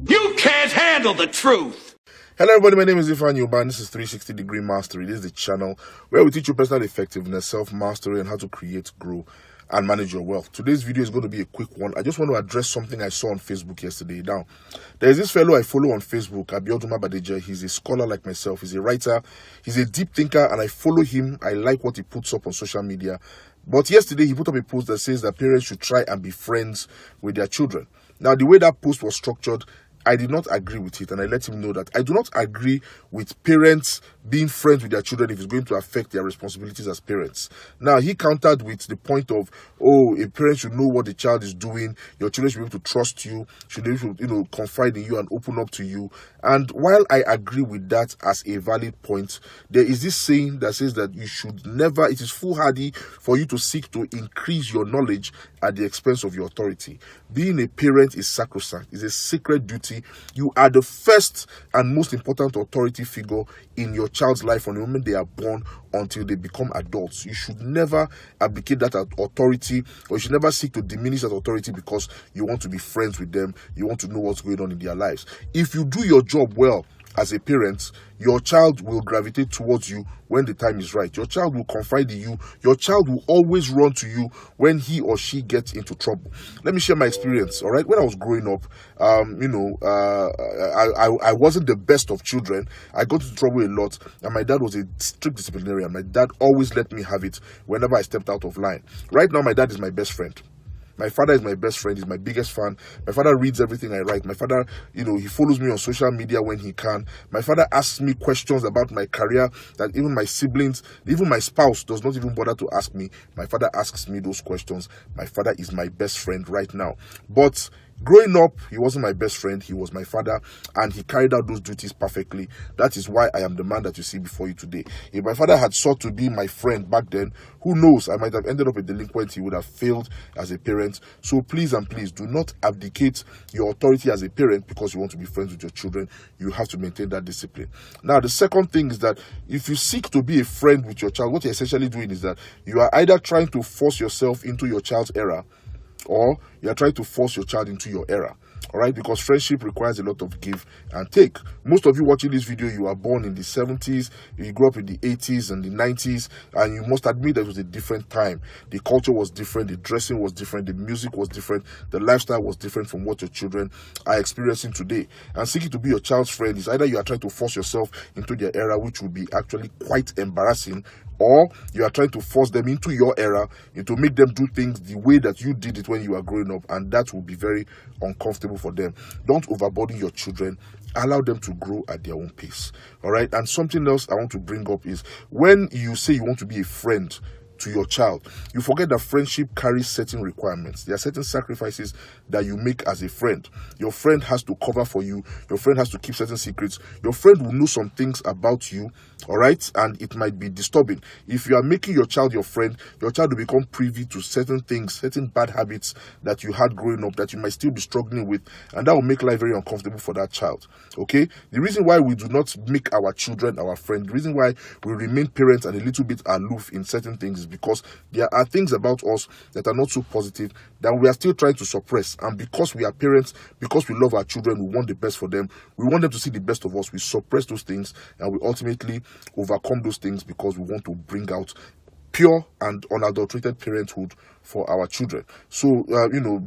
You can't handle the truth. Hello everybody, my name is Ifan Yoba and this is 360 Degree Mastery. This is the channel where we teach you personal effectiveness, self-mastery, and how to create, grow, and manage your wealth. Today's video is going to be a quick one. I just want to address something I saw on Facebook yesterday. Now, there is this fellow I follow on Facebook, Abiodun Badeja. He's a scholar like myself. He's a writer. He's a deep thinker, and I follow him. I like what he puts up on social media. But yesterday, he put up a post that says that parents should try and be friends with their children. Now, the way that post was structured, I did not agree with it, and I let him know that I do not agree with parents being friends with their children if it's going to affect their responsibilities as parents. Now, he countered with the point of, a parent should know what the child is doing, your children should be able to trust you, should be able to, confide in you and open up to you. And while I agree with that as a valid point, there is this saying that says that you should never, it is foolhardy for you to seek to increase your knowledge at the expense of your authority. Being a parent is sacrosanct, is a sacred duty. You are the first and most important authority figure in your child's life from the moment they are born until they become adults. You should never abdicate that authority, or you should never seek to diminish that authority because you want to be friends with them, you want to know what's going on in their lives. If you do your job well as a parent, your child will gravitate towards you when the time is right. Your child will confide in you. Your child will always run to you when he or she gets into trouble. Let me share my experience, all right? When I was growing up, I wasn't the best of children. I got into trouble a lot, and my dad was a strict disciplinarian. My dad always let me have it whenever I stepped out of line. Right now, my dad is my best friend. My father is my best friend. He's my biggest fan. My father reads everything I write. My father, he follows me on social media when he can. My father asks me questions about my career that even my siblings, even my spouse does not even bother to ask me. My father asks me those questions. My father is my best friend right now. But growing up, he wasn't my best friend. He was my father, and he carried out those duties perfectly. That is why I am the man that you see before you today. If my father had sought to be my friend back then, who knows, I might have ended up a delinquent. He would have failed as a parent. So please and please do not abdicate your authority as a parent because you want to be friends with your children. You have to maintain that discipline. Now, the second thing is that if you seek to be a friend with your child, what you're essentially doing is that you are either trying to force yourself into your child's era, or you are trying to force your child into your era. All right, because friendship requires a lot of give and take. Most of you watching this video, you are born in the 70s, you grew up in the 80s and the 90s, and you must admit that it was a different time. The culture was different, the dressing was different, the music was different, the lifestyle was different from what your children are experiencing today. And seeking to be your child's friend is either you are trying to force yourself into their era, which will be actually quite embarrassing, or you are trying to force them into your era, to make them do things the way that you did it when you were growing up, and that will be very uncomfortable for them. Don't overburden your children. Allow them to grow at their own pace. All right. And something else I want to bring up is when you say you want to be a friend to your child, you forget that friendship carries certain requirements. There are certain sacrifices that you make as a friend. Your friend has to cover for you. Your friend has to keep certain secrets. Your friend will know some things about you, all right? And it might be disturbing. If you are making your child your friend, your child will become privy to certain things, certain bad habits that you had growing up that you might still be struggling with, and that will make life very uncomfortable for that child, okay? The reason why we do not make our children our friend, the reason why we remain parents and a little bit aloof in certain things is because there are things about us that are not so positive that we are still trying to suppress. And because we are parents, because we love our children, we want the best for them, we want them to see the best of us, we suppress those things, and we ultimately overcome those things because we want to bring out pure and unadulterated parenthood for our children. So,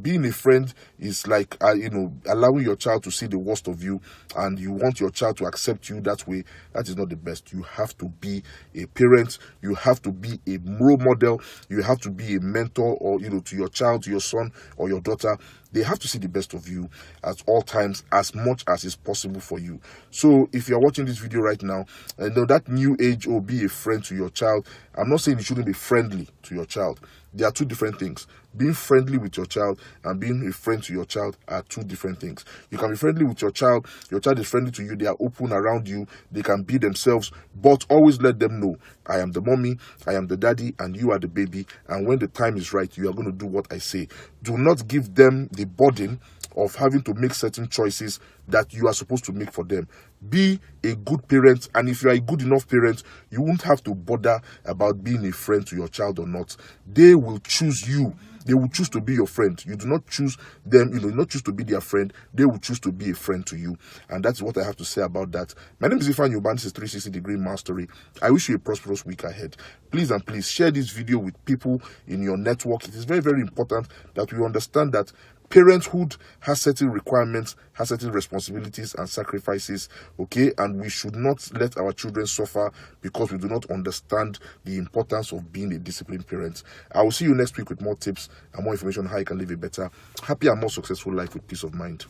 being a friend is like, allowing your child to see the worst of you, and you want your child to accept you that way. That is not the best. You have to be a parent. You have to be a role model. You have to be a mentor, or, to your child, to your son or your daughter. They have to see the best of you at all times, as much as is possible for you. So if you're watching this video right now, that new age, be a friend to your child, I'm not saying you shouldn't be friendly to your child. There are two different things. Being friendly with your child and being a friend to your child are two different things. You can be friendly with your child is friendly to you, they are open around you, they can be themselves, but always let them know, I am the mommy, I am the daddy, and you are the baby, and when the time is right, you are going to do what I say. Do not give them the burden of having to make certain choices that you are supposed to make for them. Be a good parent, and if you are a good enough parent, you won't have to bother about being a friend to your child or not. They will choose you. They will choose to be your friend. You do not choose them, you not choose to be their friend. They will choose to be a friend to you. And that's what I have to say about that. My name is Ifan Yoban. This is 360-degree Mastery. I wish you a prosperous week ahead. Please and please share this video with people in your network. It is very, very important that we understand that parenthood has certain requirements, has certain responsibilities and sacrifices, okay? And we should not let our children suffer because we do not understand the importance of being a disciplined parent. I will see you next week with more tips and more information on how you can live a better, happier, and more successful life with peace of mind.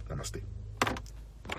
Namaste.